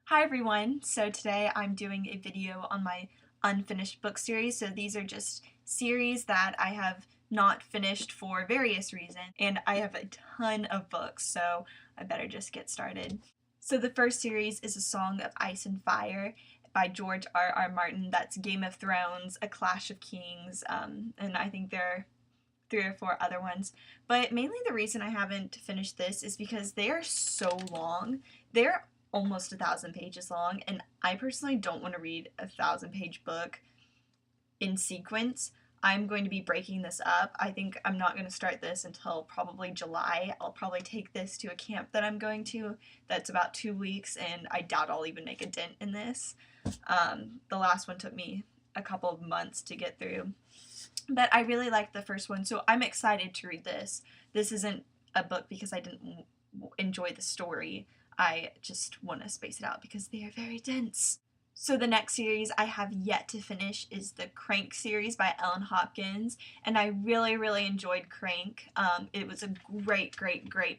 Hi everyone! So today I'm doing a video on my unfinished book series. So these are just series that I have not finished for various reasons, and I have a ton of books, so I better just get started. So the first series is A Song of Ice and Fire by George R.R. Martin. That's Game of Thrones, A Clash of Kings, and I think there are 3 or 4 other ones. But mainly the reason I haven't finished this is because they are so long. They're almost 1,000 pages long, and I personally don't want to read a 1,000 page book in sequence. I'm going to be breaking this up. I think I'm not going to start this until probably July. I'll probably take this to a camp that I'm going to that's about 2 weeks, and I doubt I'll even make a dent in this. The last one took me a couple of months to get through. But I really liked the first one, so I'm excited to read this. This isn't a book because I didn't enjoy the story. I just want to space it out because they are very dense. So the next series I have yet to finish is the Crank series by Ellen Hopkins, and I really enjoyed Crank. It was a great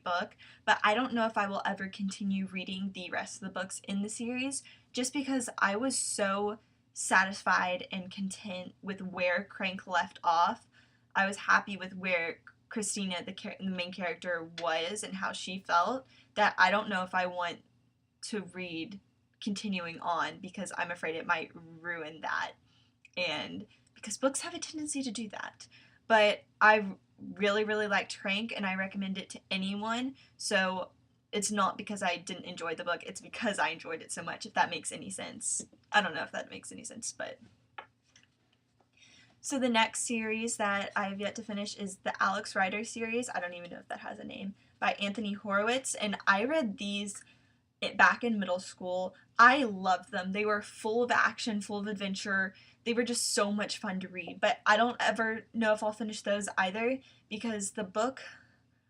book, but I don't know if I will ever continue reading the rest of the books in the series just because I was so satisfied and content with where Crank left off. I was happy with where Christina, the main character, was and how she felt, that I don't know if I want to read continuing on because I'm afraid it might ruin that. And because books have a tendency to do that. But I really liked Crank and I recommend it to anyone. So it's not because I didn't enjoy the book, it's because I enjoyed it so much, if that makes any sense. I don't know if that makes any sense, but. So the next series that I have yet to finish is the Alex Rider series. I don't even know if that has a name, by Anthony Horowitz. And I read these back in middle school. I loved them. They were full of action, full of adventure. They were just so much fun to read. But I don't ever know if I'll finish those either because the book,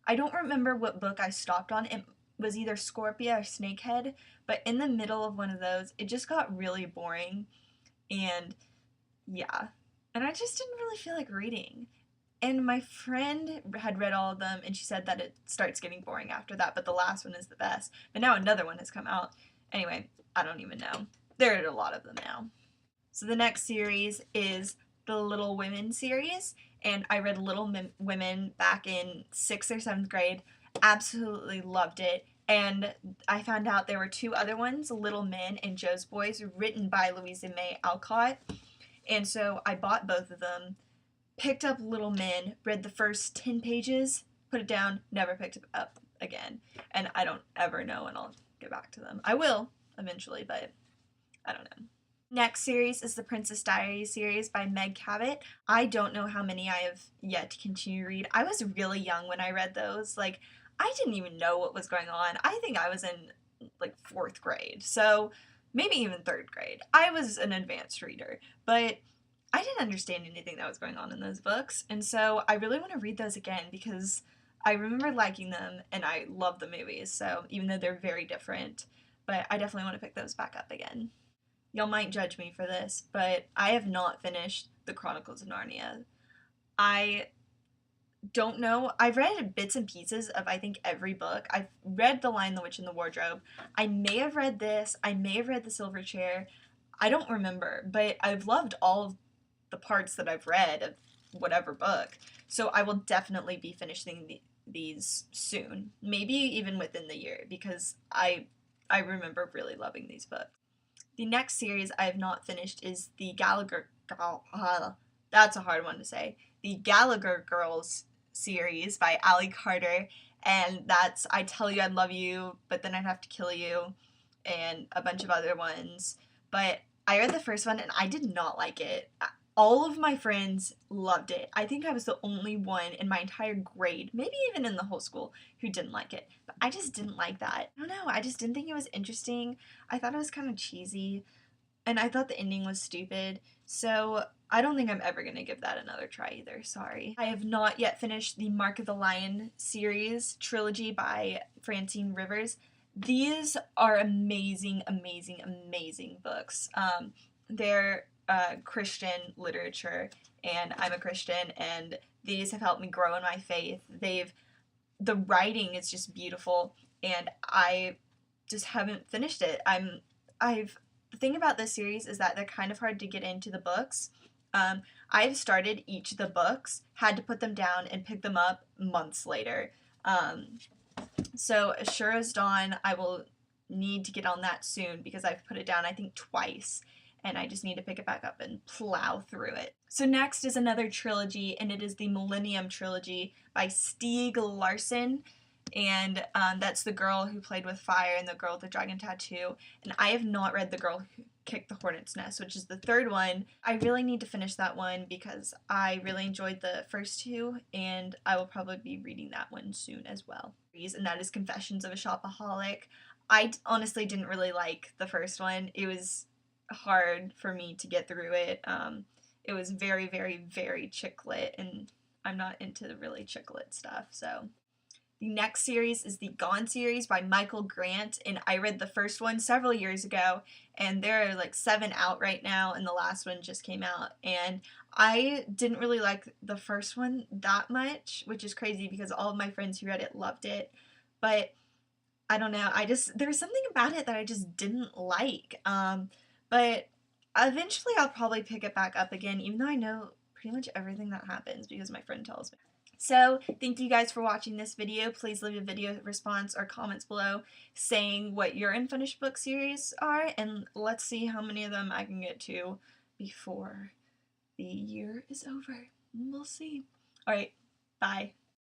I don't remember what book I stopped on. It was either Scorpia or Snakehead, but in the middle of one of those, it just got really boring. And yeah, and I just didn't really feel like reading. And my friend had read all of them, and she said that it starts getting boring after that, but the last one is the best. But now another one has come out. Anyway, I don't even know. There are a lot of them now. So the next series is the Little Women series, and I read Little Women back in 6th or 7th grade. Absolutely loved it. And I found out there were 2 other ones, Little Men and Joe's Boys, written by Louisa May Alcott. And so I bought both of them, picked up Little Men, read the first 10 pages, put it down, never picked it up again. And I don't ever know when I'll get back to them. I will eventually, but I don't know. Next series is the Princess Diaries series by Meg Cabot. I don't know how many I have yet to continue to read. I was really young when I read those. Like, I didn't even know what was going on. I think I was in like 4th grade. So maybe even 3rd grade. I was an advanced reader, but I didn't understand anything that was going on in those books. And so I really want to read those again because I remember liking them and I love the movies. So even though they're very different, but I definitely want to pick those back up again. Y'all might judge me for this, but I have not finished The Chronicles of Narnia. I don't know. I've read bits and pieces of I think every book. I've read The Lion, the Witch, and the Wardrobe. I may have read this. I may have read The Silver Chair. I don't remember, but I've loved all of the parts that I've read of whatever book. So I will definitely be finishing these soon. Maybe even within the year because I remember really loving these books. The next series I have not finished is the that's a hard one to say. The Gallagher Girls series by Ally Carter, and that's I Tell You I Love You, but then I'd have to kill you, and a bunch of other ones. But I read the first one and I did not like it. All of my friends loved it. I think I was the only one in my entire grade, maybe even in the whole school, who didn't like it. But I just didn't like that. I don't know. I just didn't think it was interesting. I thought it was kind of cheesy. And I thought the ending was stupid. So I don't think I'm ever going to give that another try either. Sorry. I have not yet finished the Mark of the Lion series trilogy by Francine Rivers. These are amazing books. They're Christian literature, and I'm a Christian, and these have helped me grow in my faith. The writing is just beautiful, and I just haven't finished it. the thing about this series is that they're kind of hard to get into the books. I've started each of the books, had to put them down and pick them up months later. So As Sure as Dawn, I will need to get on that soon because I've put it down I think twice, and I just need to pick it back up and plow through it. So next is another trilogy, and it is the Millennium Trilogy by Stieg Larsson, and that's the girl who played with fire and the girl with the dragon tattoo. And I have not read The Girl Who Kicked the Hornet's Nest, which is the third one. I really need to finish that one because I really enjoyed the first two, and I will probably be reading that one soon as well. And that is Confessions of a Shopaholic. I honestly didn't really like the first one. It was hard for me to get through it. It was very, very, very chick lit, and I'm not into the really chick lit stuff, so. The next series is the Gone series by Michael Grant, and I read the first one several years ago, and there are like 7 out right now, and the last one just came out, and I didn't really like the first one that much, which is crazy because all of my friends who read it loved it, but I don't know, there was something about it that I just didn't like, but eventually I'll probably pick it back up again, even though I know pretty much everything that happens because my friend tells me. So, thank you guys for watching this video. Please leave a video response or comments below saying what your unfinished book series are, and let's see how many of them I can get to before the year is over. We'll see. Alright, bye.